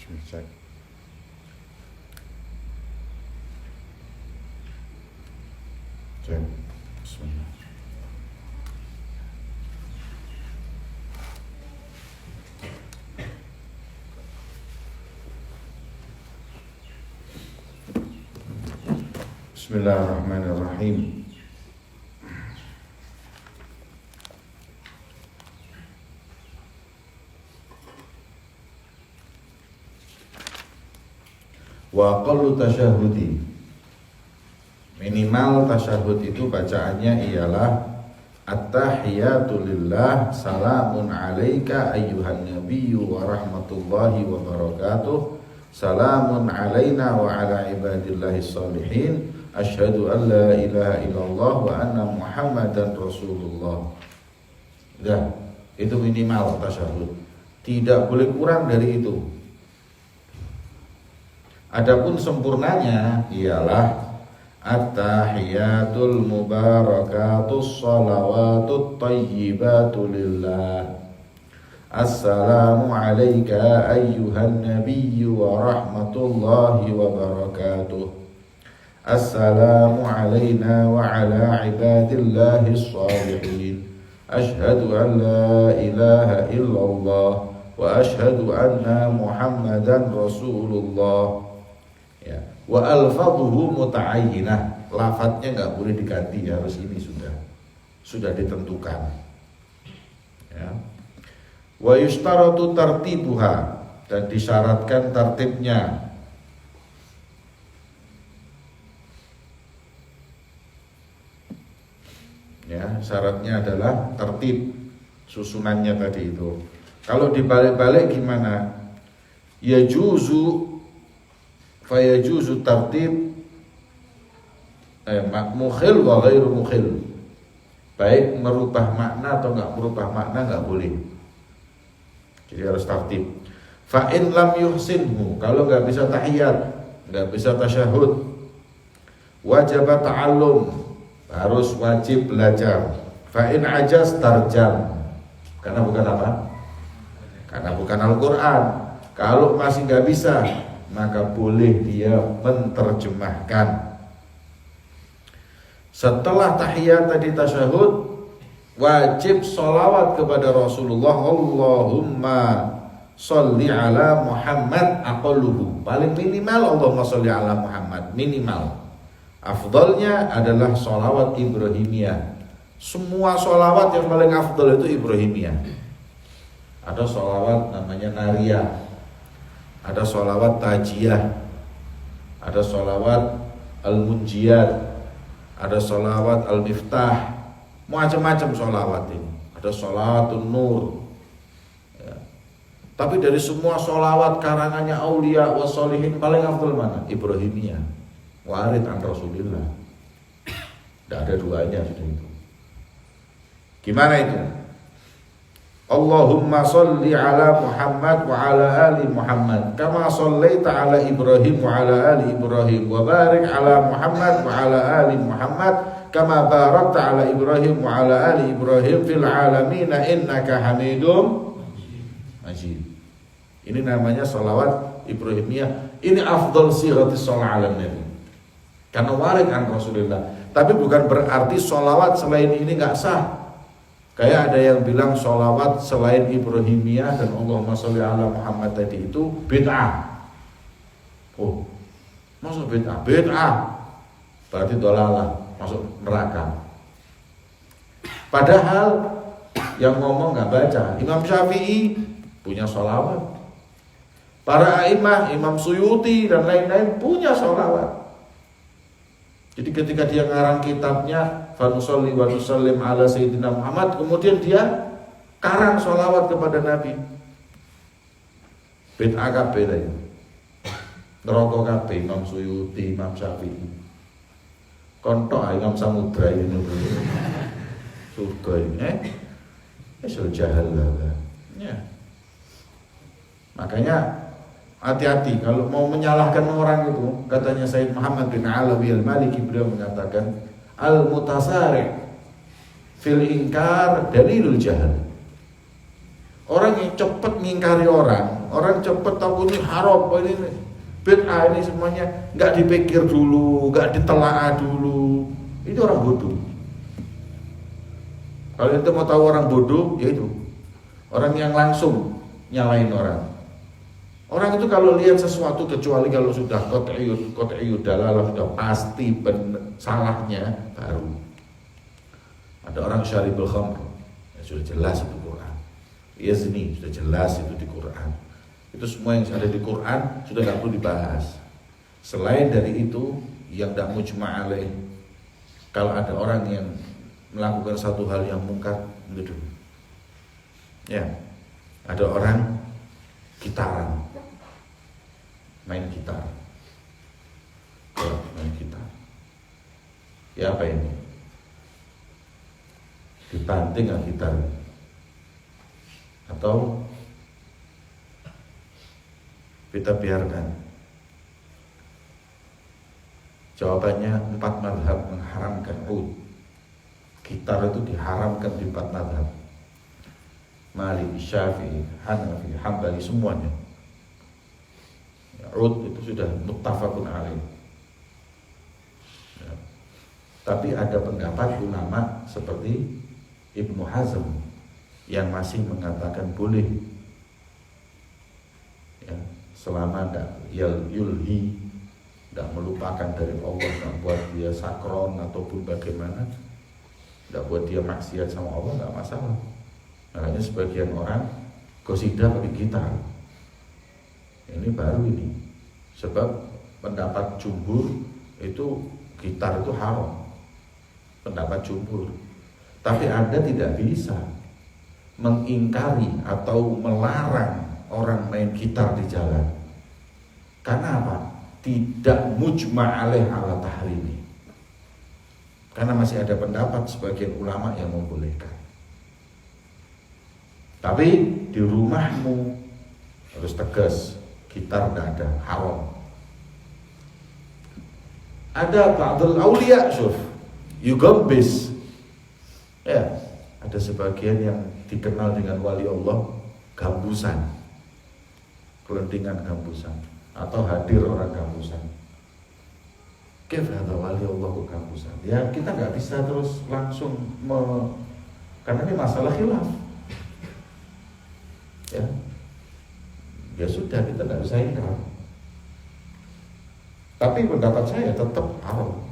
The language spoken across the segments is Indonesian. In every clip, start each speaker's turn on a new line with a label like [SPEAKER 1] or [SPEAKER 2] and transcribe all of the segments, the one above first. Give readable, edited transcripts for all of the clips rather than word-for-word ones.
[SPEAKER 1] Cek. Cek. Bismillah. Bismillahirrahmanirrahim. Wa aqallu tasyahudi, minimal tasyahud itu bacaannya ialah at-tahiyatu lillah, salamun alaika ayyuhan nabiyyu wa rahmatullahi wa barakatuh, salamun alaina wa ala ibadillahis salihin, asyhadu an la ilaha illallah wa anna muhammadan rasulullah. Udah, itu minimal tasyahud, tidak boleh kurang dari itu. Adapun sempurnanya ialah at-tahiyatul mubarakatus salawatut tayyibatu lillah, assalamu alayka ayyuhan nabiyyu wa rahmatullahi wa barakatuh, assalamu alayna wa ala ibadillahis salihin, asyhadu an la ilaha illallah wa asyhadu anna muhammadan rasulullah. Ya, wa alfadhuhu muta'ayyinah, lafadznya nggak boleh diganti, harus ini sudah ditentukan. Ya. Wa yushtaratu tartibuha, dan disyaratkan tertibnya. Ya, syaratnya adalah tertib susunannya tadi itu. Kalau dibalik-balik gimana? Fayajuzu tartib mukhil wa ghairu mukhil, baik merubah makna atau enggak merubah makna enggak boleh. Jadi harus tartib. Fa in lam yuhsinhu, kalau enggak bisa tahiyat, enggak bisa tasyahud, wajib ta'allum, harus wajib belajar. Fa in ajaz tarjam, karena bukan apa? Karena bukan Al-Quran. Kalau masih enggak bisa, maka boleh dia menterjemahkan. Setelah tahiyat tadi tasyahud, wajib sholawat kepada Rasulullah. Allahumma sholli ala Muhammad aqalluhu, paling minimal Allahumma sholli ala Muhammad, minimal. Afdalnya adalah sholawat Ibrahimiyah. Semua sholawat yang paling afdal itu Ibrahimiyah. Ada sholawat namanya Nariyah, ada sholawat Tajiyah, ada sholawat Al-Munjiyat, ada sholawat Al-Miftah, macam-macam sholawat ini. Ada sholawatun Nur ya. Tapi dari semua sholawat karangannya aulia wa sholihin, paling afdal mana? Ibrahimiyah, warid an Rasulillah. Tidak ada duanya sudah itu. Gimana itu? Allahumma sholli ala Muhammad wa ala ali Muhammad kama shallaita ala Ibrahim wa ala ali Ibrahim, wa barik ala Muhammad wa ala ali Muhammad kama barakta ala Ibrahim wa ala ali Ibrahim fil alamin innaka Hamidum Majid. Ini namanya sholawat Ibrahimiyah. Ini afdal siratis sholawat ala Nabi, karena warid an Rasulullah. Tapi bukan berarti sholawat selain ini nggak sah. Kayak ada yang bilang sholawat selain Ibrahimiyah dan Allahumma sholli ala Muhammad tadi itu bid'ah. Oh, masuk bid'ah? Bid'ah berarti dolalah, masuk neraka. Padahal yang ngomong nggak baca. Imam Syafi'i punya sholawat, para a'imah, Imam Suyuti dan lain-lain punya sholawat. Jadi ketika dia ngarang kitabnya Fanusolli wa nusallim ala Sayyidina Muhammad, kemudian dia karang sholawat kepada Nabi. Bid'ah kabeh lah itu. Neraka kabeh Imam Suyuti, Imam Syafi'i. Kontok Imam Samudra ini surga ini. Sudah jahal lah. Ya. Makanya hati-hati kalau mau menyalahkan orang itu. Katanya Sayyid Muhammad bin Alawi al-Maliki, beliau mengatakan al-mutasari' fil inkar dalilul jahal. Orang yang cepat ngingkari orang cepat tahu ini haram, ini bid'ah, ini semuanya nggak dipikir dulu, nggak ditelaah dulu. Itu orang bodoh. Kalau itu mau tahu orang bodoh, yaitu orang yang langsung nyalain orang. Orang itu kalau lihat sesuatu, kecuali kalau sudah qat'iyud dalalah, sudah pasti salahnya, baru. Ada orang syaribul khamr, ya sudah jelas itu Quran. Yazni, sudah jelas itu di Quran. Itu semua yang ada di Quran sudah nggak perlu dibahas. Selain dari itu, yang tidak mujma' alaih, kalau ada orang yang melakukan satu hal yang mungkar, gitu. Ya, ada orang gitaran, main gitar, main gitar. Ya apa ini? Dibanting nggak gitar? Atau kita biarkan? Jawabannya 4 mazhab mengharamkan ud. Gitar itu diharamkan di 4 mazhab. Maliki, Syafi'i, Hanafi, Hambali, semuanya. Ud itu sudah muttafaqun alaih. Ya. Tapi ada pendapat ulama seperti Ibnu Hazm yang masih mengatakan boleh, ya, selama tidak yulhi, tidak melupakan dari Allah, tidak buat dia sakron ataupun bagaimana, tidak buat dia maksiat sama Allah, tidak masalah. Makanya sebagian orang qasidah pakai gitar. Ini baru ini, sebab pendapat jumhur itu gitar itu haram, pendapat jumhur. Tapi Anda tidak bisa mengingkari atau melarang orang main gitar di jalan. Karena apa? Tidak mujma' alaih ala tahrimi. Karena masih ada pendapat sebagian ulama yang membolehkan. Tapi di rumahmu harus tegas, gitar tidak ada, haram. Ada ba'dul auliya, syuf, yugambis. Ya, ada sebagian yang dikenal dengan wali Allah gambusan, kelentingan gambusan, atau hadir orang gambusan. Kata wali Allah kok gambusan? Ya kita nggak bisa terus langsung karena ini masalah khilaf. Ya sudah, kita nggak bisa ingkar. Tapi pendapat saya tetap haram.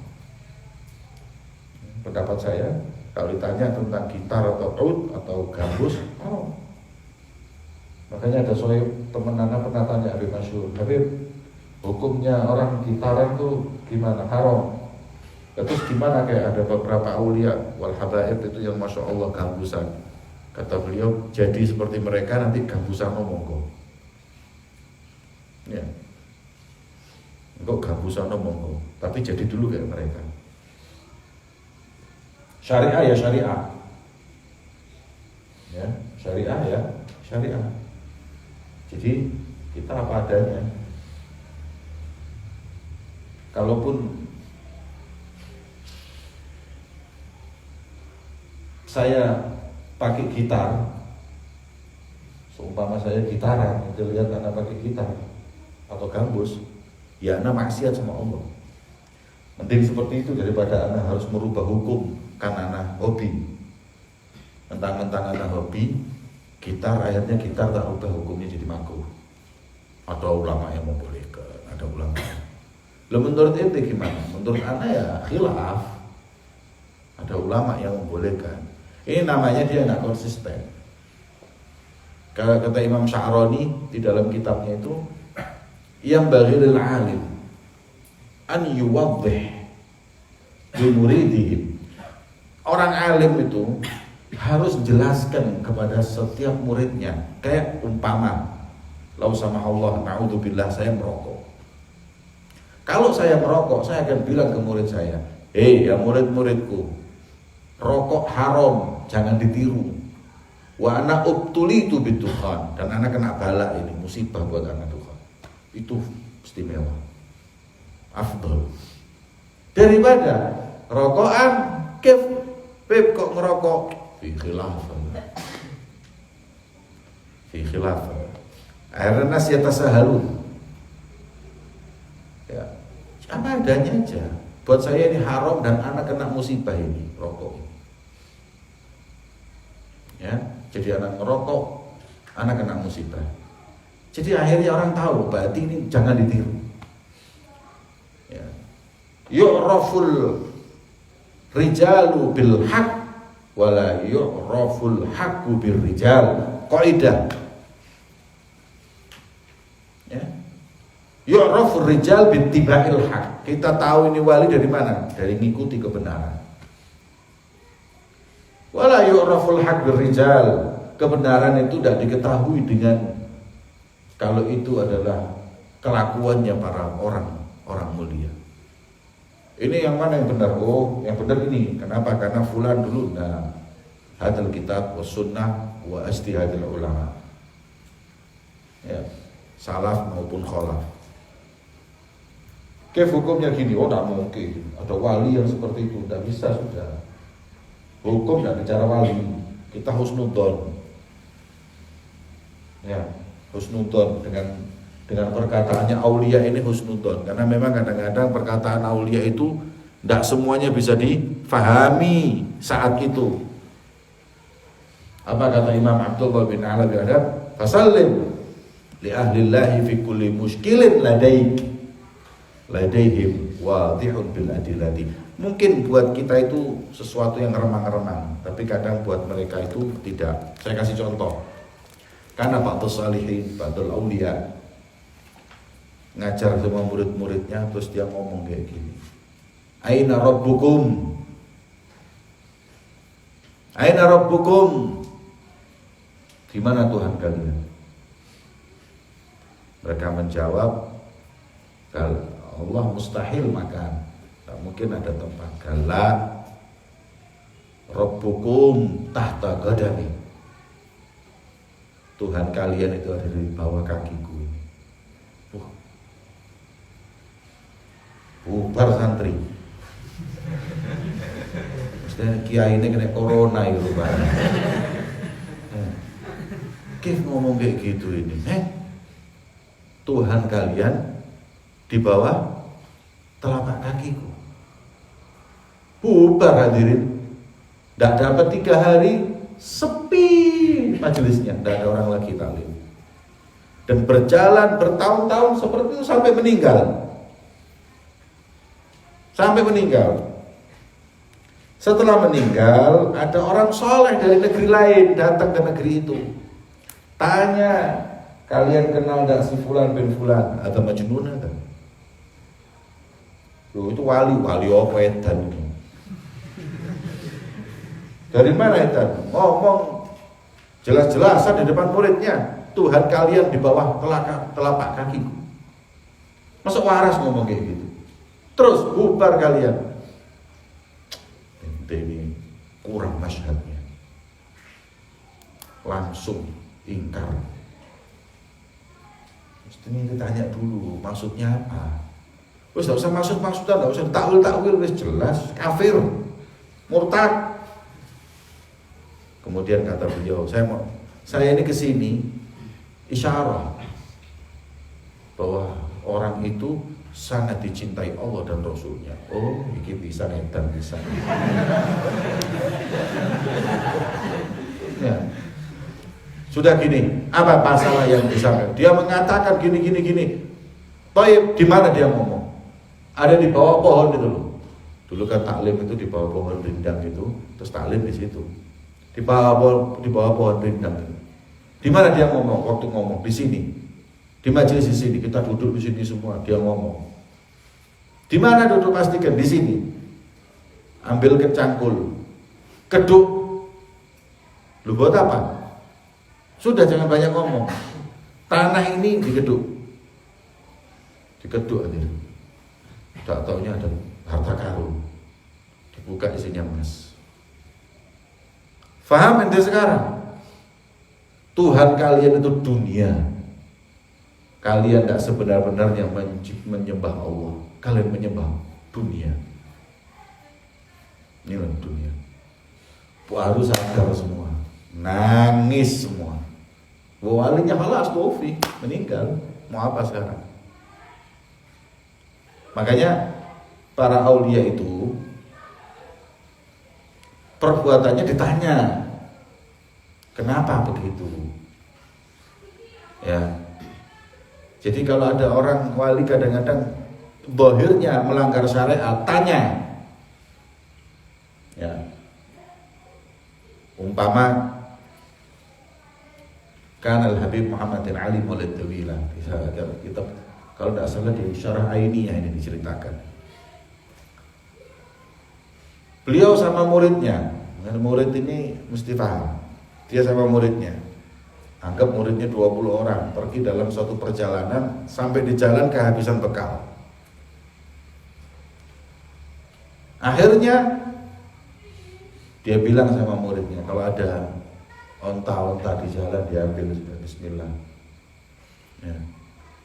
[SPEAKER 1] Pendapat saya, kalau ditanya tentang gitar atau ud atau gambus, haram. Makanya ada soal teman anak pernah tanya Habib Masyhur, Habib, hukumnya orang gitaran tuh gimana? Haram. Terus gimana, kayak ada beberapa aulia wal habaib itu yang masya Allah gambusan. Kata beliau, jadi seperti mereka nanti gambusan monggo. Ya. Engkau gambusan monggo, tapi jadi dulu kayak mereka. Syariah ya syariah. Ya, syariah ya syariah. Jadi kita apa adanya. Kalaupun saya pakai gitar, seumpama saya gitaran, itu lihat anak pakai gitar atau gambus, ya anak maksiat sama Allah. Mending seperti itu daripada anak harus merubah hukum karena anak hobi. Mentang-mentang anak hobi gitar, ayatnya gitar tak ubah hukumnya jadi makruh. Atau ulama yang membolehkan, ada ulama. Lo menurut ente gimana? Menurut anak ya khilaf. Ada ulama yang membolehkan. Ini namanya dia nggak konsisten. Kalau kata Imam Sya'rani di dalam kitabnya itu, yang baghilil alim an yuwadhih li muridihim. Orang alim itu harus jelaskan kepada setiap muridnya. Kayak umpama, lau sama Allah, na'udzubillah, saya merokok. Kalau saya merokok, saya akan bilang ke murid saya, ya murid-muridku, rokok haram, jangan ditiru. Wa ana ubtulitu bidukhan, dan anak kena bala ini, musibah buat anak dukhan. Itu istimewa, afdal. Daripada rokokan, kok ngerokok? Fi khilaf. fi khilaf. Akhirnya nas yatasahalun. Ya, apa adanya aja. Buat saya ini haram dan anak kena musibah ini rokok. Ya, jadi anak ngerokok, anak kena musibah. Jadi akhirnya orang tahu berarti ini jangan ditiru. Ya. Yu'raful rijalu bil haq wala yu'raful haqqu bir rijal. Kaidah. Ya. Yu'rafur rijal bittiba'il haq. Kita tahu ini wali dari mana? Dari mengikuti kebenaran. Wala yu'raful haq bir rijal. Kebenaran itu tidak diketahui dengan kalau itu adalah kelakuannya para orang mulia. Ini yang mana yang benar? Oh, yang benar ini. Kenapa? Karena fulan dulu hadal kitab was sunnah wa ijtihadul ulama. Ya, salaf maupun khalaf. Kayak hukumnya gini, oh tidak mungkin ada wali yang seperti itu, tidak bisa sudah. Hukum tidak bicara wali, kita husnudzon. Ya, husnudzon dengan perkataannya aulia ini husnudzon, karena memang kadang-kadang perkataan aulia itu tidak semuanya bisa difahami saat itu. Apa kata Imam Abdullah bin Alawi Adab? Fasallim li ahlillahi fi kulli mushkilin ladaihim wadihun bil adillati. Mungkin buat kita itu sesuatu yang remang-remang, tapi kadang buat mereka itu tidak. Saya kasih contoh. Karena ba'dus salihin, ba'dul aulia ngajar sama murid-muridnya, terus dia ngomong kayak gini. Aina rabbukum? Aina rabbukum? Di mana Tuhan kalian? Mereka menjawab, Allah mustahil makan, tak mungkin ada tempat. Kala Rabbukum tahta qadami. Tuhan kalian itu ada di bawah kakiku. Bubar santri. Mesti kiai ini kena corona itu Pak. Kif ngomong kayak gitu ini? Tuhan kalian di bawah telapak kakiku. Bubar hadirin. Tidak dapat 3 hari, sepi majelisnya, tidak ada orang lagi taklim. Dan berjalan bertahun-tahun seperti itu sampai meninggal. Sampai meninggal. Setelah meninggal, ada orang soleh dari negeri lain datang ke negeri itu. Tanya, kalian kenal gak si Fulan bin Fulan atau Majnun atau? Loh, itu wali apa edan itu? Dari mana edan? Ngomong jelas-jelasan di depan muridnya, Tuhan kalian di bawah telapak kakiku. Masuk waras ngomong kayak gitu. Terus bubar kalian. Ini kurang masyhadnya. Langsung ingkar. Mesti ditanya dulu maksudnya apa. Wes enggak usah maksud-maksudan, enggak usah takwil-takwil, wis jelas kafir, murtad. Kemudian kata beliau, saya ini kesini isyarah bahwa orang itu sangat dicintai Allah dan Rasulnya. Oh, ini bisa netan bisa. Ya. Sudah gini, apa masalah yang bisa? Dia mengatakan gini. Baik, di mana dia ngomong? Ada di bawah pohon itu loh. Dulu kan taklim itu di bawah pohon rindang gitu, terus taklim di situ. Di bawah pohon rindang. Di mana dia ngomong? Waktu ngomong di sini. Di majelis di sini, kita duduk di sini semua, dia ngomong. Di mana duduk pastikan di sini. Ambil kecangkul. Keduk. Lu buat apa? Sudah jangan banyak ngomong. Tanah ini digeduk. Digeduk aja. Tak taunya ada harta karun. Dibuka isinya emas. Faham ente sekarang? Tuhan kalian itu dunia. Kalian tidak sebenar-benarnya menyembah Allah. Kalian menyembah dunia. Inilah dunia. Harus sadar semua. Nangis semua. Walinya halas tofi meninggal, mau apa sekarang? Makanya para aulia itu perbuatannya ditanya, kenapa begitu? Ya. Jadi kalau ada orang wali kadang-kadang zahirnya melanggar syariat, tanya. Ya. Umpama kan Al-Habib Muhammadin Ali Maulid Tawila, kita kalau tidak salah di Syarah Ainiyah ini diceritakan. Beliau sama muridnya, murid ini mesti paham. Dia sama muridnya, anggap muridnya 20 orang, pergi dalam suatu perjalanan, sampai di jalan kehabisan bekal. Akhirnya dia bilang sama muridnya, kalau ada onta-onta di jalan diambil, bismillah.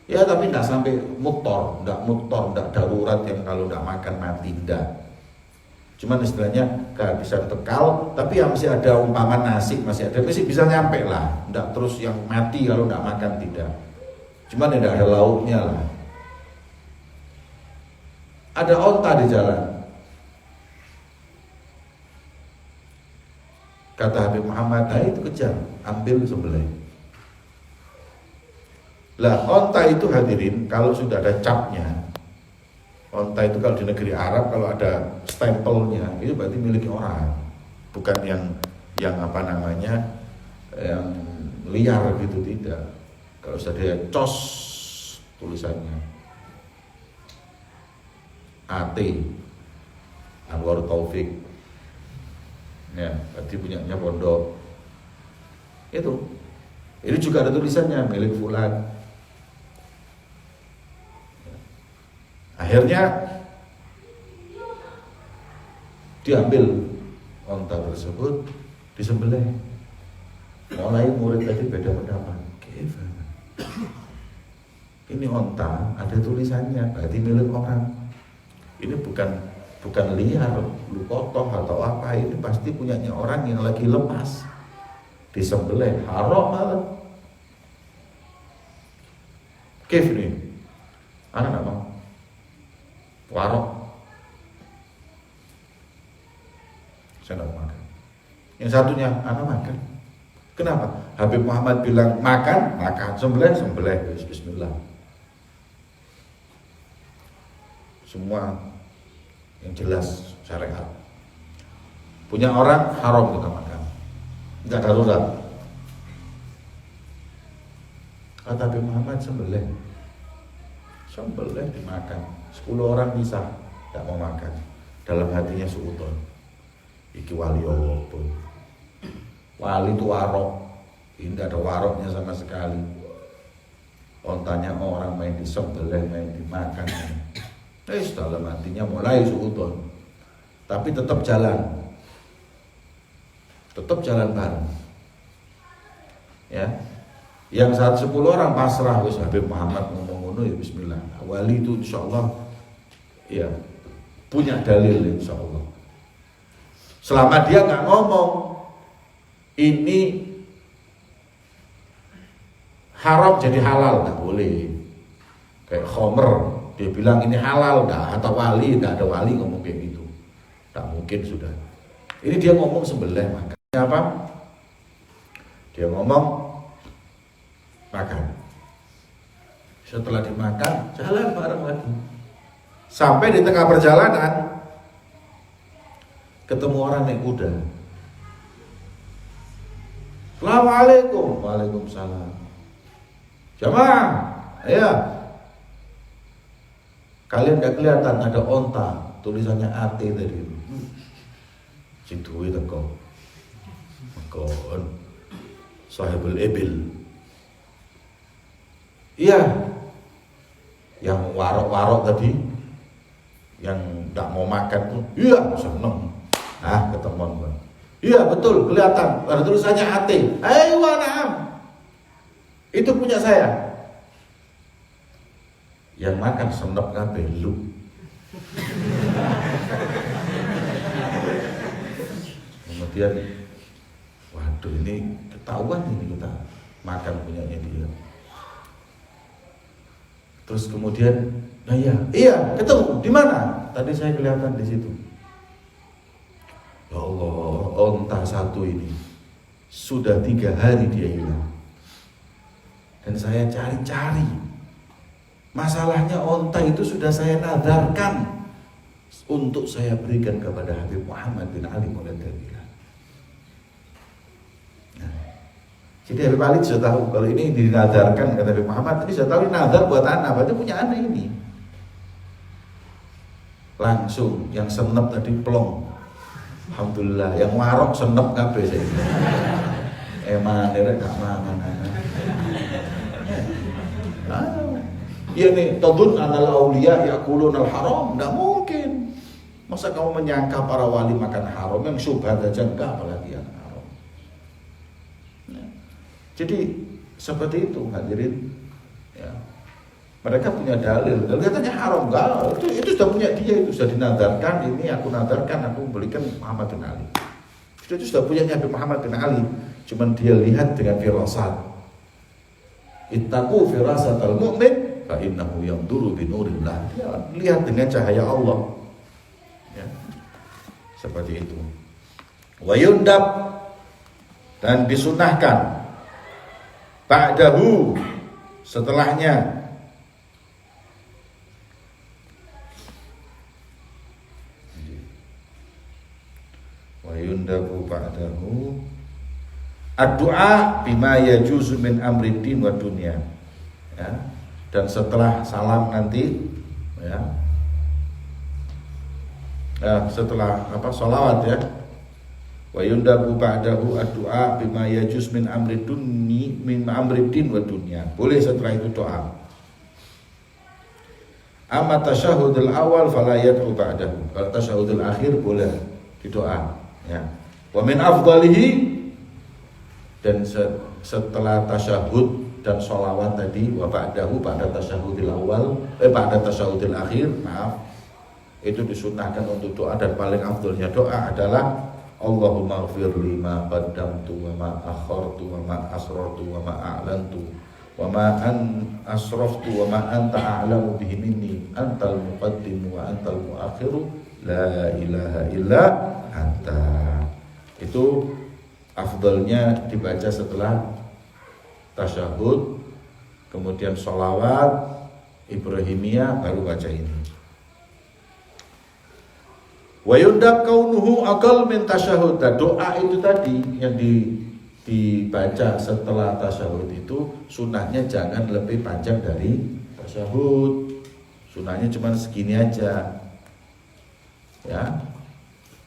[SPEAKER 1] Ya tapi tidak sampai mutor, tidak darurat yang kalau tidak makan mati, tidak. Cuman istilahnya kehabisan bekal, tapi yang masih ada umpama nasi, masih bisa nyampe lah. Tidak terus yang mati kalau tidak makan, tidak. Cuman tidak ada lauknya lah. Ada onta di jalan. Kata Habib Muhammad, itu kejar, ambil sembelih. Lah onta itu hadirin, kalau sudah ada capnya, onta itu kalau di negeri Arab kalau ada stempelnya, itu berarti milik orang, bukan yang apa namanya, yang liar gitu, tidak. Kalau sudah ada cos tulisannya AT Anwar Taufik, ya berarti punyanya pondok. Ini juga ada tulisannya milik fulan. Akhirnya diambil onta tersebut, disembelih. Mulai murid tadi beda pendapat. Ini onta ada tulisannya, berarti milik orang. Ini bukan liar, lukotoh atau apa. Ini pasti punyanya orang yang lagi lepas. Disembelih, haram malah. Kif nih, anak nggak mau. Warok, saya tidak makan. Yang satunya, anak makan. Kenapa? Habib Muhammad bilang makan, sembelih, bismillah. Semua yang jelas syariat. Punya orang haram kita makan, tidak darurat. Kata Habib Muhammad sembelih dimakan. 10 orang bisa tidak mau makan, dalam hatinya suudon. Iki wali apa? Wali itu warok, ini tidak ada waroknya sama sekali. Ontanya orang main disembelih, main dimakan. Dalam hatinya mulai suudon, tapi tetap jalan bareng. Ya, yang 10 orang pasrah, wis Habib Muhammad ngomong ngono ya bismillah. Wali itu insyaallah ya punya dalil insyaallah. Selama dia nggak ngomong ini haram jadi halal, nggak boleh. Kayak khomer, dia bilang ini halal, nggak, atau wali, nggak ada wali ngomong kayak gitu, nggak mungkin sudah. Ini dia ngomong sembelih, makanya apa? Dia ngomong makan. Setelah dimakan, jalan bareng lagi. Sampai di tengah perjalanan ketemu orang naik kuda. Assalamualaikum. Waalaikumsalam. Jamaah, ya. Kalian gak kelihatan ada onta, tulisannya AT tadi. Sing duwe teko. Kon sahibul ibil. Iya. Yang warok-warok tadi, yang gak mau makan tuh, iya seneng. Ketemuan Bang. Iya betul, kelihatan ada tulisannya AT. Ayo na'am. Itu punya saya. Yang makan senep kabeh lu. Kemudian waduh ini ketahuan ini kita. makan punyanya dia. Terus kemudian, nah iya ketemu di mana? Tadi saya kelihatan di situ. Ya Allah, onta satu ini sudah 3 hari dia hilang. Dan saya cari-cari. Masalahnya onta itu sudah saya nadarkan untuk saya berikan kepada Habib Muhammad bin Ali Muladabila. Nah, jadi Habib Ali sudah tahu kalau ini dinadarkan kata Habib Muhammad, ini sudah tahu ini nadar buat anak, berarti punya anak ini. Langsung yang senep tadi plong. Alhamdulillah, yang warok senep kabeh saya. Emang dia gak mangan anak. Iya nih, tadun anal auliya yakulun al haram, enggak mungkin. Masa kamu menyangka para wali makan haram, yang syubhat aja enggak, apalagi yang haram. Nah, jadi seperti itu hadirin. Ya. Mereka punya dalil, dan katanya haram enggak, itu sudah punya dia, itu sudah dinadarkan, ini aku nadarkan, aku belikan Muhammad bin Ali. Itu sudah punya Habib Muhammad bin Ali, cuman dia lihat dengan firasat. Ittaqu firasatal mu'min fa innahu yanzuru bi nurillah. Dia lihat dengan cahaya Allah. Ya. Seperti itu. Wa yundab, dan disunahkan ba'dahu, setelahnya, wa yundabu ba'dahu ad-du'a bima yajuzu min amri din wa dunya. Ya. Dan setelah salam nanti, ya, setelah sholawat ya, wa yundabu ba'dahu ad-du'a bima yajuz min amri din wa dunya. Boleh setelah itu doa. Amma tasyahudul awal fala yad'u ba'dahu. Kalau tasyahudul akhir boleh didoa, ya. Wa min afdalihi, dan setelah tasyahud dan sholawat tadi, wa ba'dahu, pada tasyahudil awal, pada tasyahudil akhir, maaf, itu disunahkan untuk doa, dan paling afdolnya doa adalah Allahumma ighfir li ma qaddamtu wa ma akhartu wa ma asrartu wa ma a'lantu wa ma asraftu wa ma anta a'lamu bihi minni antal muqaddimu wa antal muakhiru la ilaha illa anta. Itu afdalnya dibaca setelah tasyahud, kemudian sholawat Ibrahimiyah, baru baca ini. Wa yundab kaunuhu aqal min tasyahud. Doa itu tadi yang dibaca setelah tasyahud itu sunahnya jangan lebih panjang dari tasyahud. Sunahnya cuma segini aja, ya.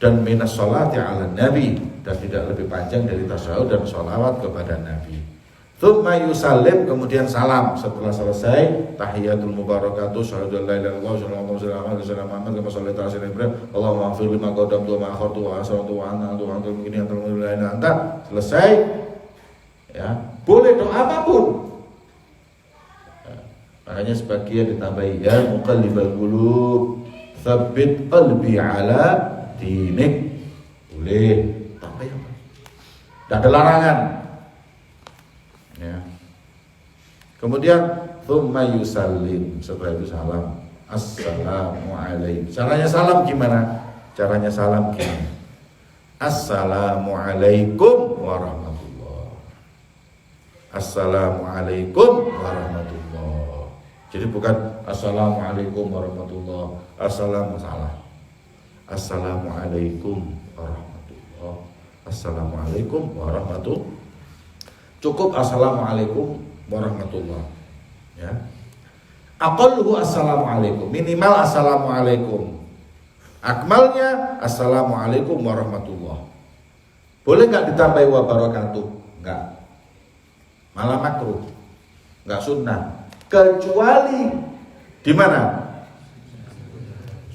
[SPEAKER 1] Dan minas sholati ala nabi, dan tidak lebih panjang dari tasyahud dan sholawat kepada Nabi. Tsumma yusallim, kemudian salam setelah selesai tahiyatul mubarakatuh, syahadu la ilaha illallah, sallallahu alaihi wasallam, kama shallaita ala sayyidina Ibrahim, Allahumma ighfir lima qaddamtu wa ma akhartu wa asrartu wa anta mungkin antal mulai anta. Selesai, ya, boleh doa apapun. Ya, makanya sebagian ditambahi, ya muqallibal qulub tsabbit qalbi ala dinik, boleh tambah apa? Tidak ada larangan. Ya. Kemudian tsumma yusallim, setelah itu salam, assalamualaikum. Caranya salam gimana? Assalamualaikum warahmatullah. Assalamualaikum warahmatullah. Jadi bukan assalamualaikum warahmatullah. Salah. Assalamualaikum warahmatullah. Assalamualaikum warahmatullah. Cukup assalamualaikum warahmatullah, ya. Aqalluhu assalamualaikum, minimal assalamualaikum. Akmalnya assalamualaikum warahmatullah. Boleh nggak ditambahi wa barakatuh? Nggak. Malah makruh. Nggak sunnah. Kecuali di mana?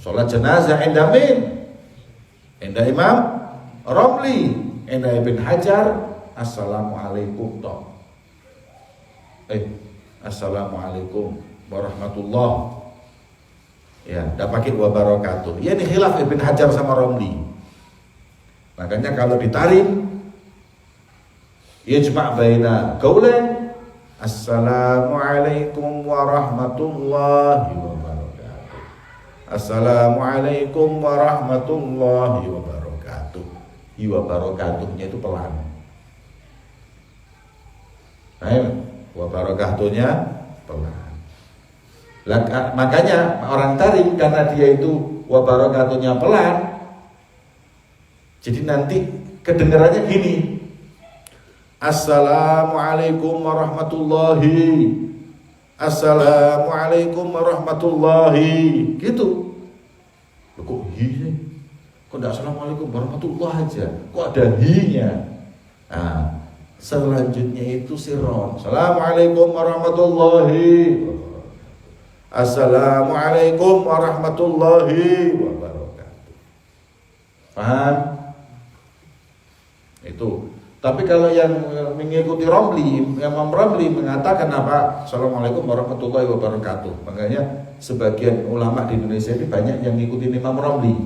[SPEAKER 1] Sholat jenazah endamin, enda Imam Romli, enda Ibn Hajar, assalamualaikum toh. Assalamualaikum warahmatullah. Ya, tidak pakai wa barakatuh. Ya, ini khilaf Ibn Hajar sama Romli. Makanya kalau ditarik yajma' baina qaulain assalamualaikum warahmatullahi wabarakatuh. Assalamualaikum warahmatullahi wabarakatuh. Wa barakatuhnya itu pelan. Wa barakatuhnya pelan. Makanya orang tarik karena dia itu wa barakatuhnya pelan, jadi nanti kedengarannya gini. Assalamualaikum warahmatullahi. Assalamualaikum warahmatullahi. Gitu. Loh, kok hi sih? Kok enggak assalamualaikum warahmatullahi aja? Kok ada hi-nya? Nah, selanjutnya itu sirron. Assalamualaikum warahmatullahi. Assalamualaikum warahmatullahi wabarakatuh. Paham? Itu. Tapi kalau yang mengikuti Romli, Imam Romli mengatakan apa? Assalamualaikum warahmatullahi wabarakatuh. Makanya sebagian ulama di Indonesia ini banyak yang ngikutin Imam Romli.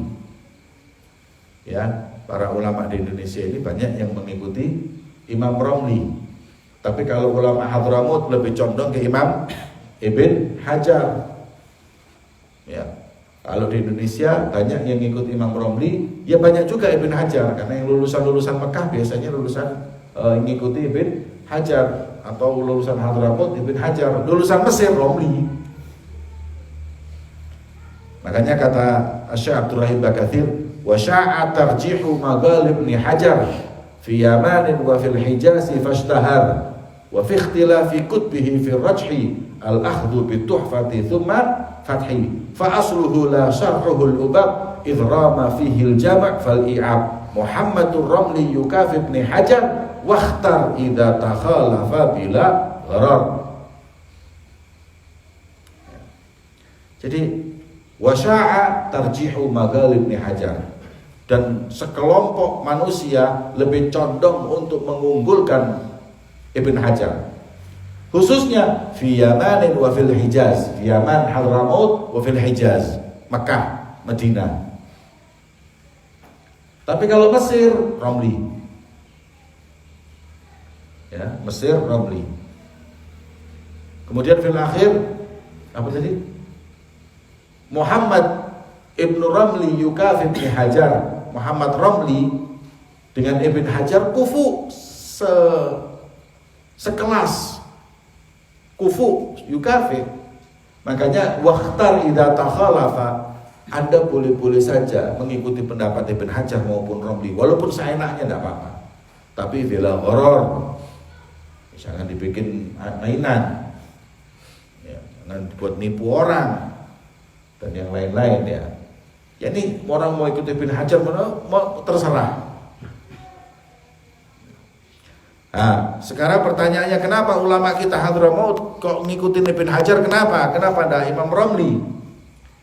[SPEAKER 1] Ya, para ulama di Indonesia ini banyak yang mengikuti Imam Romli. Tapi kalau ulama Hadramut lebih condong ke Imam Ibn Hajar. Ya, kalau di Indonesia banyak yang ikut Imam Romli, ya banyak juga Ibn Hajar, karena yang lulusan Mekah biasanya lulusan mengikuti Ibn Hajar, atau lulusan Hadramut Ibn Hajar, lulusan Mesir Romli. Makanya kata Syekh Abdul Rahim Bakathir, wa sya'a tarjihu maghalib Ibn Hajar fi Yamanin wa fil Hijaz fashtahar wa fi ikhtilafi kutbihi fi rajhi al-akhdhu bi tuhfati thumma fathi fa asluhu la syarhuhu al-ubab idh rama fihi al-jama' fal i'ab Muhammadur Ramli yukafi Ibn Hajar wakhtar idza takhalafa bila gharar. Jadi wasya'a tarjihu maghalib Ibn Hajar, dan sekelompok manusia lebih condong untuk mengunggulkan Ibn Hajar, khususnya fi Yamanin wa fil Hijaz, fi Yaman Hadramut wa fil Hijaz, Makkah, Madinah. Tapi kalau Mesir, Romli. Ya, Mesir, Romli. Kemudian fil akhir apa tadi? Muhammad Ibn Ramli yukafi Ibn Hajar. Muhammad Ramli dengan Ibn Hajar kufu sekelas, kufu yukafi. Makanya wakhtar idza takhalafa, Anda boleh-boleh saja mengikuti pendapat Ibn Hajar maupun Ramli, walaupun seenaknya tidak apa-apa. Tapi bila gharar, jangan dibikin mainan, ya, jangan buat nipu orang dan yang lain-lain ya. Ya ini orang mau ikut Ibn Hajar mau terserah. Nah, sekarang pertanyaannya, kenapa ulama kita Hadramaut kok ngikutin Ibn Hajar? Kenapa? Kenapa ada Imam Romli?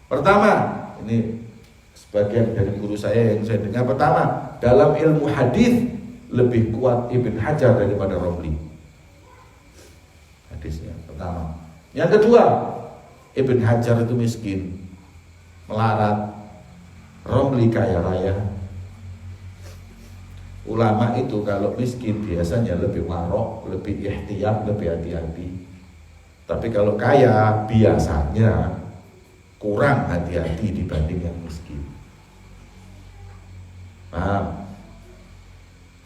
[SPEAKER 1] Pertama, ini sebagian dari guru saya yang saya dengar, pertama, dalam ilmu hadis lebih kuat Ibn Hajar daripada Romli. Hadisnya pertama. Yang kedua, Ibn Hajar itu miskin, melarat, Romli kaya raya. Ulama itu kalau miskin biasanya lebih warok, lebih ihtiyat, lebih hati-hati. Tapi kalau kaya biasanya kurang hati-hati dibanding yang miskin. Paham?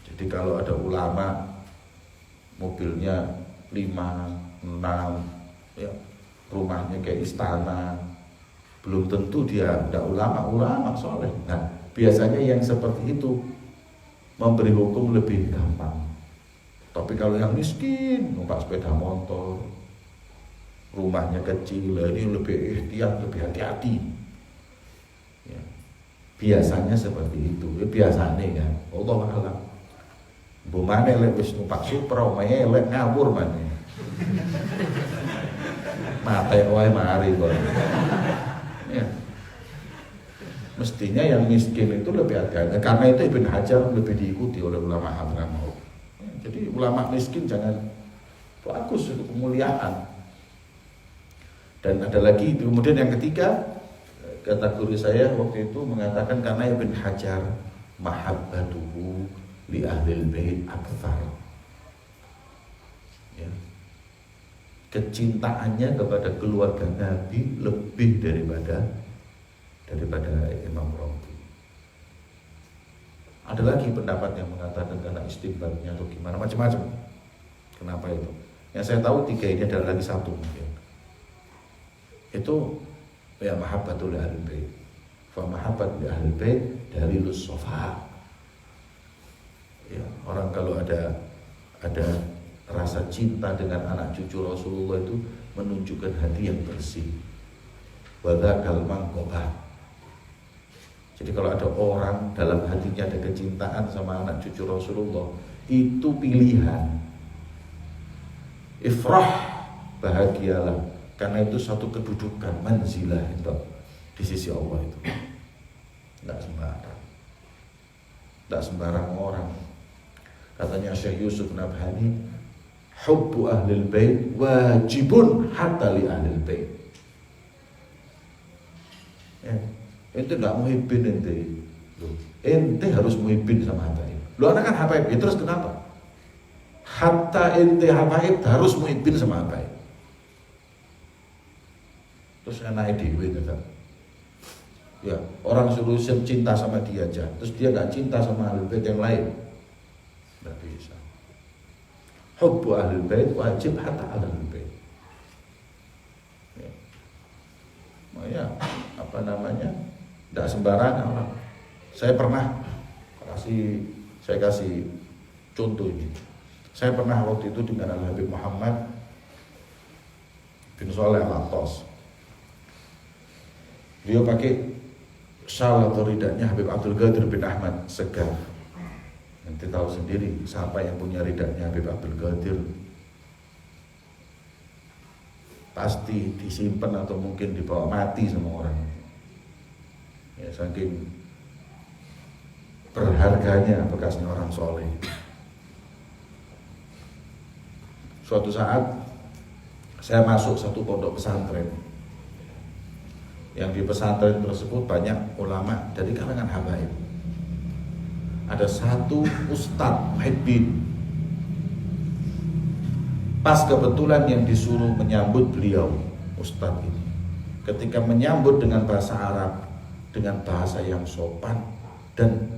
[SPEAKER 1] Jadi kalau ada ulama mobilnya 5, 6, ya, rumahnya kayak istana, belum tentu dia tidak ulama soleh. Nah, biasanya yang seperti itu memberi hukum lebih gampang. Tapi kalau yang miskin, numpak sepeda motor, rumahnya kecil, ini lebih ihtiyat, lebih hati-hati. Ya, biasanya seperti itu. Biasanya kan, Allah alam. Bu mana lek wis numpak Supra, melek ngawur mana. Mate wae mari kok. Ya. Mestinya yang miskin itu lebih hati-hati. Karena itu Ibn Hajar lebih diikuti oleh ulama Hadramaut. Jadi ulama miskin jangan, bagus untuk kemuliaan. Dan ada lagi, kemudian yang ketiga, kata guru saya waktu itu mengatakan karena Ibn Hajar mahabbatuhu li ahlil bait aktsar. ya, kecintaannya kepada keluarga Nabi lebih daripada Imam Rabi. Ada lagi pendapat yang mengatakan karena istinbatnya atau gimana, macam-macam. Kenapa itu? Yang saya tahu 3 ini adalah lagi satu mungkin. Itu ya mahabbatul ahlul bait. Fa mahabbat li ahlul bait dalilus shafa. Ya, orang kalau ada rasa cinta dengan anak cucu Rasulullah itu menunjukkan hati yang bersih. Wa dzakal manqabah. Jadi kalau ada orang dalam hatinya ada kecintaan sama anak cucu Rasulullah, itu pilihan. Ifrah, bahagialah, karena itu satu kedudukan manzilah itu di sisi Allah itu. Tidak sembarang orang. Katanya Syekh Yusuf Nabhani, hubbu ahlil bait wajibun hatta li ahlil bait. Ente nggak muhibbin ente harus muhibbin sama habaib. Lu anak kan habaib, ya terus kenapa? Hatta ente habaib harus muhibbin sama habaib. Terus anaknya dewe kan? Ya orang suruh cinta sama dia aja, terus dia nggak cinta sama ahlul bait yang lain, nggak bisa. Hubbu ahlul bait wajib hatta ahlul bait. Ya, apa namanya? Tidak sembarangan orang. Saya kasih contoh ini. Saya pernah waktu itu dengan Al Habib Muhammad bin Shalih Al-Attas. Beliau pakai syal atau ridaknya Habib Abdul Qadir bin Ahmad Segaf. Nanti tahu sendiri siapa yang punya ridaknya Habib Abdul Qadir. Pasti disimpan atau mungkin dibawa mati sama orang. Ya, saking berharganya bekasnya orang soleh. Suatu saat saya masuk satu pondok pesantren. Yang di pesantren tersebut banyak ulama dari kalangan habaib. Ada satu ustadz muhibbin. Pas kebetulan yang disuruh menyambut beliau, ustadz ini, ketika menyambut dengan bahasa Arab, dengan bahasa yang sopan, dan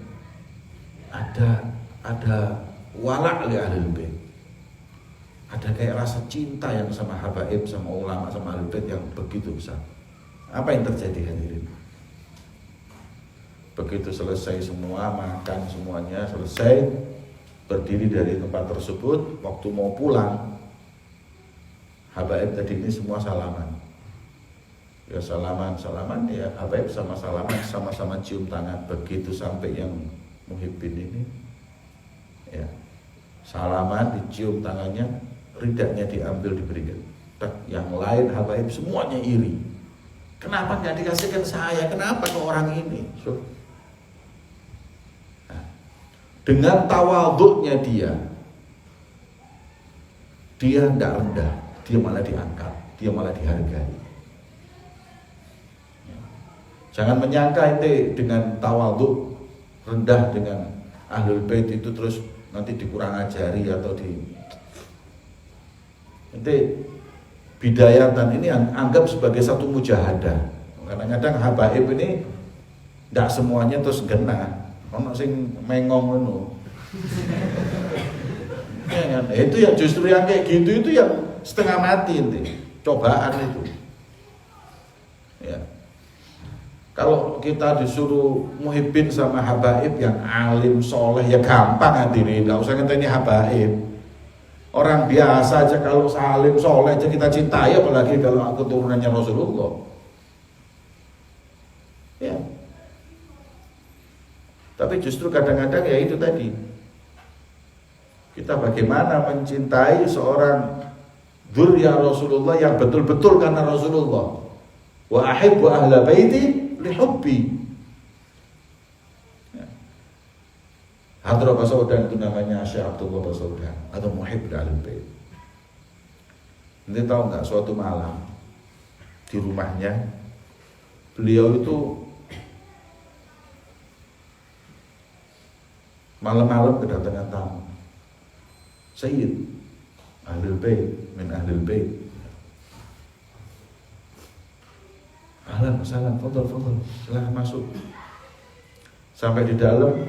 [SPEAKER 1] ada wala' li ahlul bait, ada kayak rasa cinta yang sama habaib, sama ulama, sama ahlul bait yang begitu besar. Apa yang terjadi hadirin? Begitu selesai semua, makan semuanya selesai, berdiri dari tempat tersebut, waktu mau pulang, habaib tadi ini semua salaman. Ya salaman ya habaib sama salaman, sama-sama cium tangan. Begitu sampai yang muhibbin ini, ya salaman, dicium tangannya, ridaknya diambil, diberikan. Yang lain habaib semuanya iri. Kenapa nggak dikasihkan saya? Kenapa ke orang ini? Nah, dengan tawadhu'nya dia tidak rendah, dia malah diangkat, dia malah dihargai. Jangan menyangka ente dengan tawadhu rendah dengan ahlul bait itu terus nanti dikurang ajari atau ente bidayatan ini anggap sebagai satu mujahadah. Karena kadang habaib ini tidak semuanya terus genah. Ono sing mengong ngono. Ya kan? Itu yang justru yang kayak gitu itu yang setengah mati ente. Cobaan itu. Ya. Kalau kita disuruh muhibbin sama habaib yang alim, soleh, ya gampang hadirin, nggak usah ngenteni habaib. Orang biasa aja kalau salim, soleh aja kita cintai, apalagi kalau keturunannya Rasulullah. Ya. Tapi justru kadang-kadang ya itu tadi, kita bagaimana mencintai seorang dzurriyyah Rasulullah yang betul-betul karena Rasulullah. Wa ahibbu ahla baiti lihubbi. Hadrah Basaudan itu namanya Syekh Abdullah Basaudan atau muhibb ahlul bait. Nanti tahu nggak, suatu malam di rumahnya beliau itu malam-malam kedatangan tamu. Sayyid Ahlul bait, min ahlul bait. Ahlan, salam, fadhal, silahkan masuk. Sampai di dalam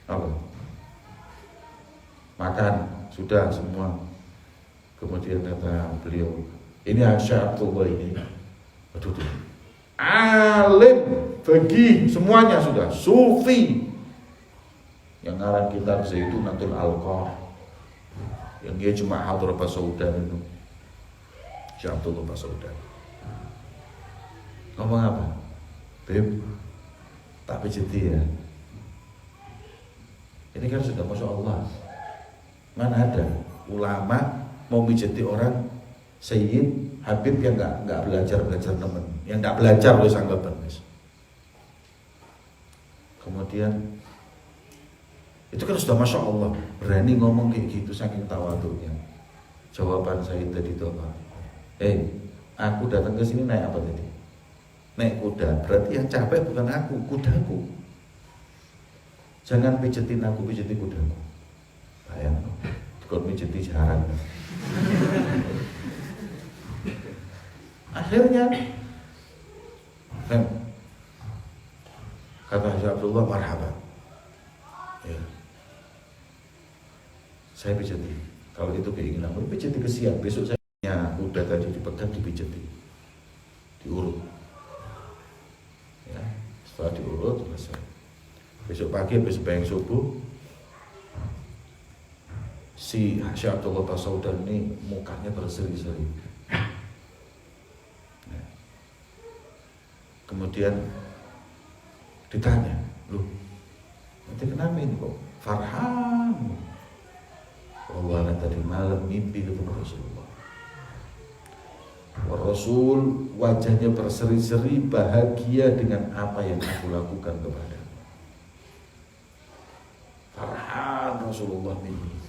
[SPEAKER 1] apa? Makan, sudah semua. Kemudian kata beliau, ini Syekh Abdullah ini, aduh, alim, fikih, semuanya sudah, sufi. Yang ngarang kitab Zaidunatul Alqah, yang dia cuma Hadrah Pasaudan itu, Syekh Abdullah Pasaudan. Ngomong apa? Beb, tak pijeti ya. Ini kan sudah Masya Allah. Mana ada ulama mau pijeti orang Sayyid Habib yang nggak belajar nemen, yang nggak belajar oleh anggapan. Kemudian itu kan sudah Masya Allah, berani ngomong kayak gitu saking tawadhunya. Jawaban saya tadi itu apa? Aku datang ke sini naik apa tadi? Naik kuda, berarti yang capek bukan aku, kudaku. Jangan pijetin aku, pijeti kudaku. Bayang, kalau pijeti jarang. Akhirnya, kata Syekh Abdullah, marhaban. Ya. Saya pijeti. Kalau itu keinginan, pijeti kesian. Besok saya kuda tadi dipegang, dipijeti, diurut. Ya, setelah diurut selesai. Besok pagi, besok bayang subuh, si Syekh Abdullah Pasaudan ini mukanya berseri-seri. Nah, kemudian ditanya, loh, nanti kenapa ini kok farhan? Allah tadi malam mimpi ketemu Rasulullah. Rasul wajahnya berseri-seri bahagia dengan apa yang aku lakukan kepada farhan Rasulullah mimpi.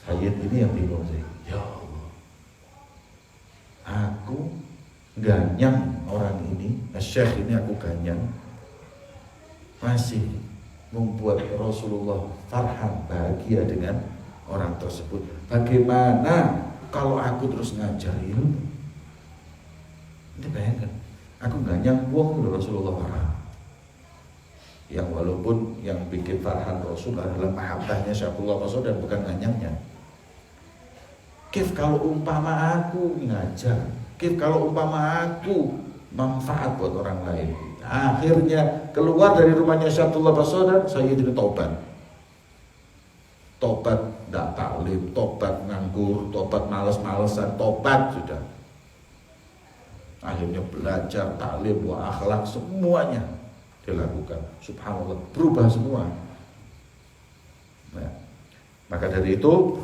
[SPEAKER 1] Sayyid ini yang bingung saya. Ya Allah, aku ganyang orang ini, Syekh ini aku ganyang, masih membuat Rasulullah farhan bahagia dengan orang tersebut. Bagaimana kalau aku terus ngajar ilmu? Ini bayangkan, aku ganyang wong Rasulullah farhan. Yang walaupun yang bikin farhan Rasul adalah mahabbahnya Syekh Abdullah Pasaudan dan bukan ganyangnya. Kif kalau umpama aku ngajar, kif kalau umpama aku manfaat buat orang lain. Akhirnya keluar dari rumahnya Syekh Abdullah Pasaudan, saya jadi tobat. Tobat tidak taklim, tobat nganggur, tobat males-malesan, tobat sudah. Akhirnya belajar taklim, wa akhlak, semuanya dilakukan. Subhanallah, berubah semua. Nah, maka dari itu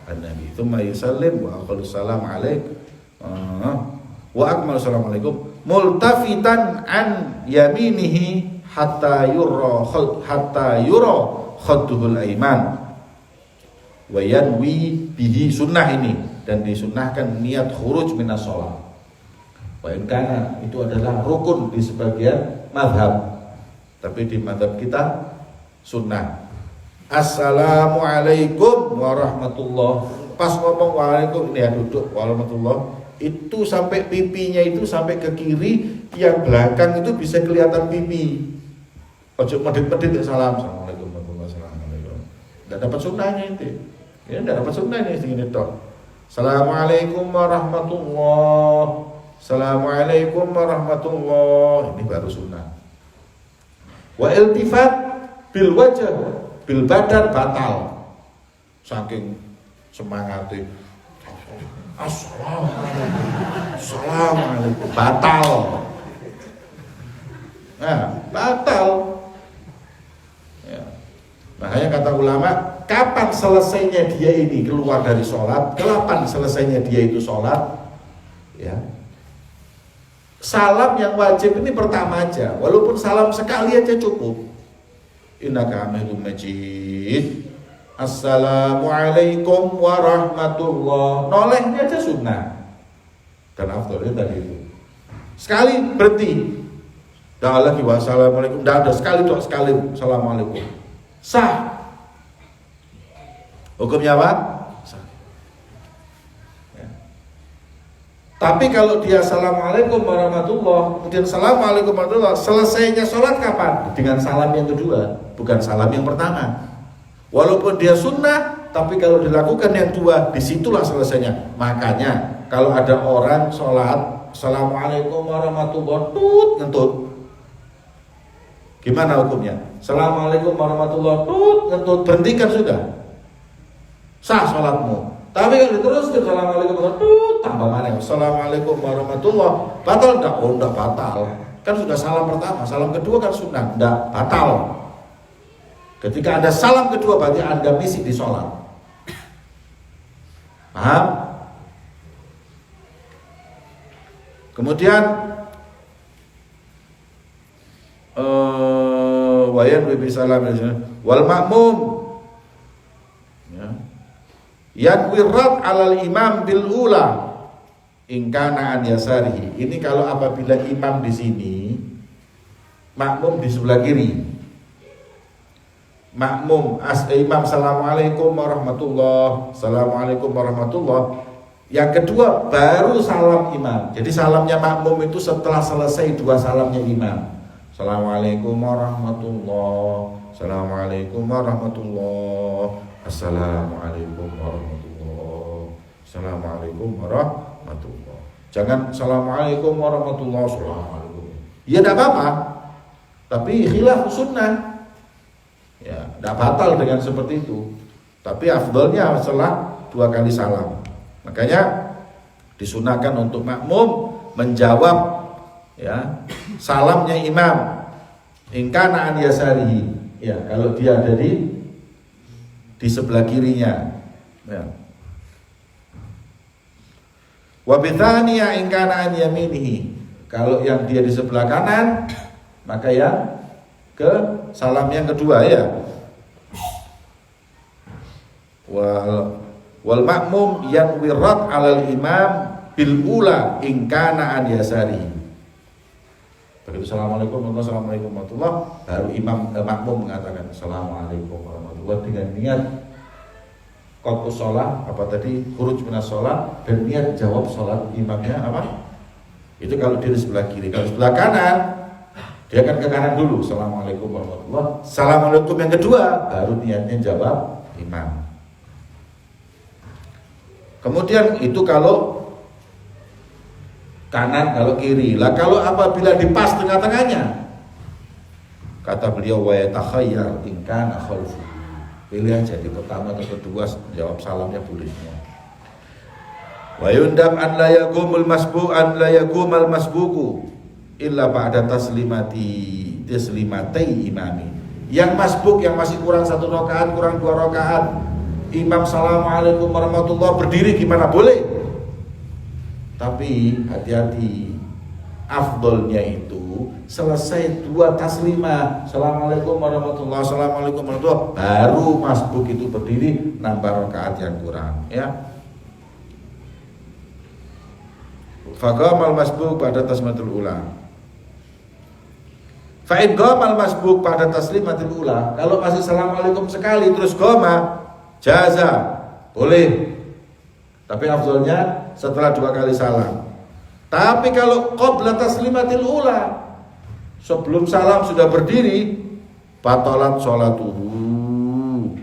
[SPEAKER 1] Nabi tsumma yusallim wa aqallu salam alaik wa akmalu salam alaikum multafitan an yaminihi hatta yura khadduhul aiman wa yanwi bihi sunnah ini, dan disunnahkan niat khuruj minas shalah. Wa in kana itu adalah rukun di sebagian mazhab, tapi di mazhab kita sunnah. Assalamualaikum warahmatullah. Pas ngomong waalaikum, ini ya duduk warahmatullah, itu sampai pipinya itu sampai ke kiri, yang belakang itu bisa kelihatan pipi. Ojo medit-medit salam. Assalamualaikum warahmatullahi wabarakatuh. Enggak dapat sunnahnya itu. Ya enggak dapat sunnahnya segini tok. Assalamualaikum warahmatullah. Assalamualaikum warahmatullah. Ini baru sunnah. Wa iltifat bil wajh bil badan batal, saking semangatnya. Assalamualaikum batal. Nah, batal. Ya. Makanya kata ulama, kapan selesainya dia ini keluar dari sholat, kapan selesainya dia itu sholat, ya. Salam yang wajib ini pertama aja, walaupun salam sekali aja cukup. Innaka hamidum majid. Assalamualaikum warahmatullah. Nolehnya aja sunnah. Dan afdhalnya tadi itu. Sekali berhenti. Dah lagi wassalamualaikum. Dah ada sekali doa sekali assalamualaikum. Sah. Hukumnya apa? Sah. Ya. Tapi kalau dia assalamualaikum warahmatullah, kemudian assalamualaikum warahmatullah, selesainya sholat kapan? Dengan salam yang kedua, bukan salam yang pertama. Walaupun dia sunnah, tapi kalau dilakukan yang dua, disitulah selesainya. Makanya kalau ada orang sholat assalamualaikum warahmatullah, tut ngentut, gimana hukumnya? Assalamualaikum warahmatullah, tut ngentut, berhentikan sudah, sah sholatmu. Tapi kalau diteruskan assalamualaikum warahmatullah, tut tambah mana? Assalamualaikum warahmatullah, batal enggak? Oh enggak batal, kan sudah salam pertama, salam kedua kan sunnah, enggak batal. Ketika ada salam kedua berarti Anda misi di sholat. Paham? Kemudian wayan bi salam wal makmum ya. Yanwirat alal imam bil ula in kana an yasarihi. Ini kalau apabila imam di sini, makmum di sebelah kiri. Makmum imam assalamualaikum warahmatullah, assalamualaikum warahmatullah. Yang kedua baru salam imam. Jadi salamnya makmum itu setelah selesai dua salamnya imam. Assalamualaikum warahmatullah, assalamualaikum warahmatullah, assalamualaikum warahmatullah, assalamualaikum warahmatullah. Jangan assalamualaikum warahmatullah, assalamualaikum. Ya tidak apa-apa, tapi khilaf sunnah. Ya, tidak batal dengan seperti itu. Tapi afdolnya setelah dua kali salam. Makanya disunahkan untuk makmum menjawab ya salamnya imam in kana an yasarihi. Ya, kalau dia ada di sebelah kirinya. Ya. Wa bithaniya in kana an yaminihi. Kalau yang dia di sebelah kanan, maka ya ke salam yang kedua ya. Wal makmum yanwirat alal imam bil ula in kana an yasari. Begitu assalamualaikum warahmatullahi, baru imam makmum mengatakan assalamualaikum warahmatullahi dengan niat qadus shalah apa tadi khuruj minas shalah dan niat jawab salat imamnya apa? Itu kalau dia di sebelah kiri. Kalau sebelah kanan dia akan ke kanan dulu, assalamualaikum warahmatullahi, assalamualaikum yang kedua, baru niatnya jawab imam. Kemudian itu kalau kanan, kalau kiri. Lah kalau apabila di pas tengah-tengahnya, kata beliau wa yatakhayyar in kana khalfu. Pilih aja di pertama atau kedua jawab salamnya boleh semua. Wa yundam an la yaqumul masbu an la yaqumal masbuku illa ba'da taslimatai imami. Yang masbuk yang masih kurang satu rakaat, kurang dua rakaat, imam assalamualaikum warahmatullahi berdiri gimana boleh. Tapi hati-hati, afdolnya itu selesai dua taslimah assalamualaikum warahmatullahi, assalamualaikum warahmatullahi, baru masbuk itu berdiri nambah rakaat yang kurang ya. Faqamal masbuk pada tasmatul ula. Fa'in gomal masbuk pada taslimatil ula. Kalau masih assalamualaikum sekali terus goma jaza boleh. Tapi afdolnya setelah dua kali salam. Tapi kalau qabla taslimatil ula, sebelum salam sudah berdiri, batalat sholatuhu.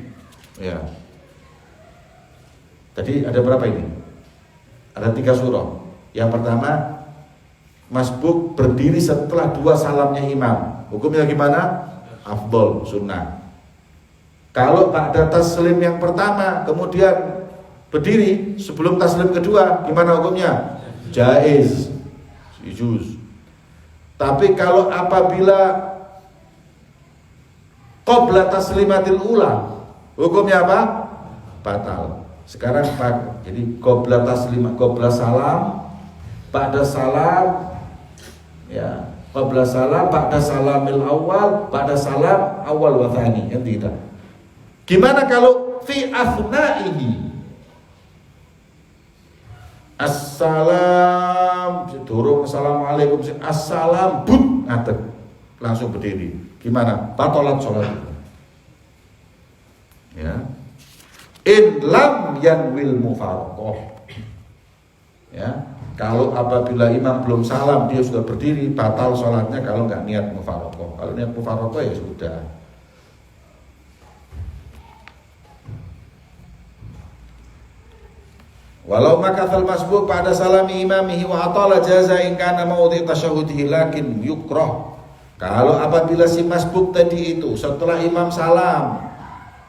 [SPEAKER 1] Ya. Tadi ada berapa ini? Ada 3 surah. Yang pertama masbuk berdiri setelah dua salamnya imam. Hukumnya gimana? Afdol, sunnah. Kalau ba'da taslim yang pertama kemudian berdiri sebelum taslim kedua, gimana hukumnya? Jaiz, juz. Tapi kalau apabila qabla taslimatil ula, hukumnya apa? Batal. Sekarang jadi qabla taslim, qabla salam, ba'da salam, ya, qabla salam, ba'da salamil awal, ba'da salam awal wa tsani, kan tidak. Gimana kalau fi asna'ihi? Assalam, durung assalamualaikum, assalam, but ngadeg, langsung berdiri. Gimana? Batalat sholat. Ya. In lam yanwil mufaraqah. Ya, kalau apabila imam belum salam dia sudah berdiri, batal sholatnya kalau nggak niat mufaraqah. Kalau niat mufaraqah ya sudah. Walau makathal masbuk pada salami imamihi wa atala jaza in kana mawdi' tasyahudihi lakin yukrah. Kalau apabila si masbuk tadi itu setelah imam salam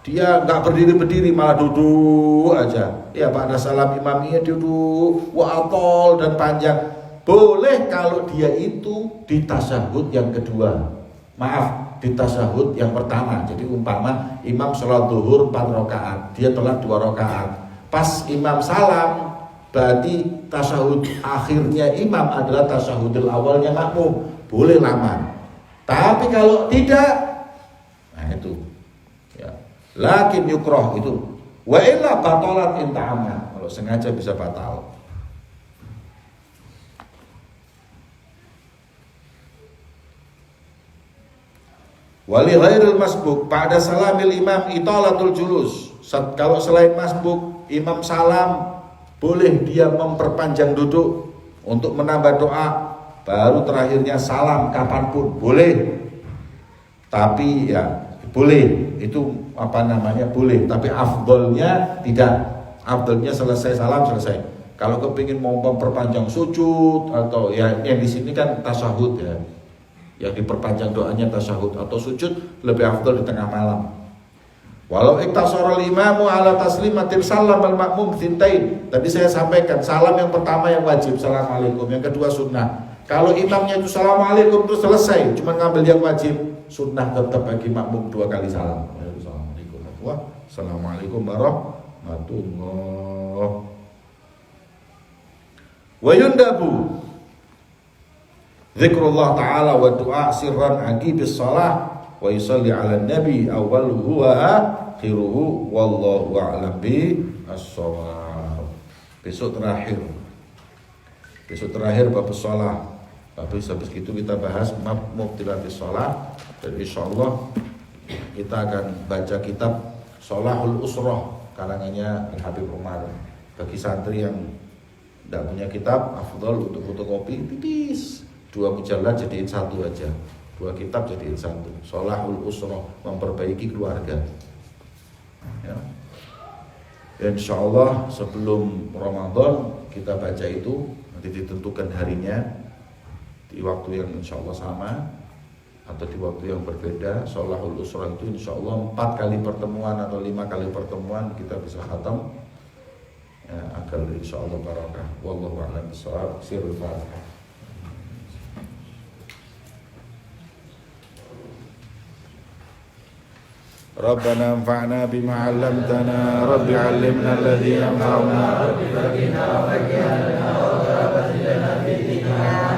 [SPEAKER 1] dia nggak berdiri malah duduk aja. Ya pada salam imamnya duduk wa atol dan panjang. Boleh kalau dia itu di tasyahud yang kedua. Maaf, di tasyahud yang pertama. Jadi umpama imam sholat zuhur 4 rakaat, dia telat 2 rakaat. Pas imam salam, berarti tasyahud akhirnya imam adalah tasyahudul awalnya makmum. Boleh lama. Tapi kalau tidak, nah itu ya. Lakin yukroh itu. Wa illa batalat in ta'amad. Kalau sengaja bisa batal. Wali ghairil masbuk pada salamil imam italatul julus. Kalau selain masbuk, imam salam boleh dia memperpanjang duduk untuk menambah doa. Baru terakhirnya salam kapanpun boleh. Tapi ya boleh, itu apa namanya boleh. Tapi afdolnya tidak. Afdolnya selesai salam selesai. Kalau kepingin mau memperpanjang sujud atau ya yang di sini kan tasyahud ya. Yang diperpanjang doanya tasyahud atau sujud lebih afdol di tengah malam. Walau iktasara al-imamu ala taslimatin salam al-makmum thintain. Tadi saya sampaikan salam yang pertama yang wajib assalamualaikum, yang kedua sunnah. Kalau imamnya itu assalamualaikum terus selesai, cuma ngambil yang wajib, sunnah tetap bagi makmum 2 kali salam. Assalamualaikum warahmatullahi. Wa yundabu zikrullah ta'ala wa du'a sirran aqibis shalah wa yusalli 'ala nabi awwaluhu wa akhiruhu wallahu a'lam bi as-shawab. Besok terakhir bab shalah. Habis itu kita bahas mubtilatis shalah dan insyaallah kita akan baca kitab Sholahul Usrah karangannya Habib Umar. Bagi santri yang tidak punya kitab, afdal untuk fotokopi tipis 2 mujallad jadiin 1 aja, 2 kitab jadiin 1. Sholahul Usrah, memperbaiki keluarga ya. Insyaallah sebelum Ramadan kita baca itu, nanti ditentukan harinya di waktu yang insyaallah sama atau di waktu yang berbeda. Sholahul Usrah itu insyaallah 4 kali pertemuan atau 5 kali pertemuan kita bisa khatam ya, agar insyaallah barakah. Wallahu a'lam bishawab. Sirul Fatihah. Rabbana anfa'na bima 'allamtana, Rabbi 'allimna alladhi yanfa'una, Rabbi faqihna wa faqih lana wa zidna fi dinina.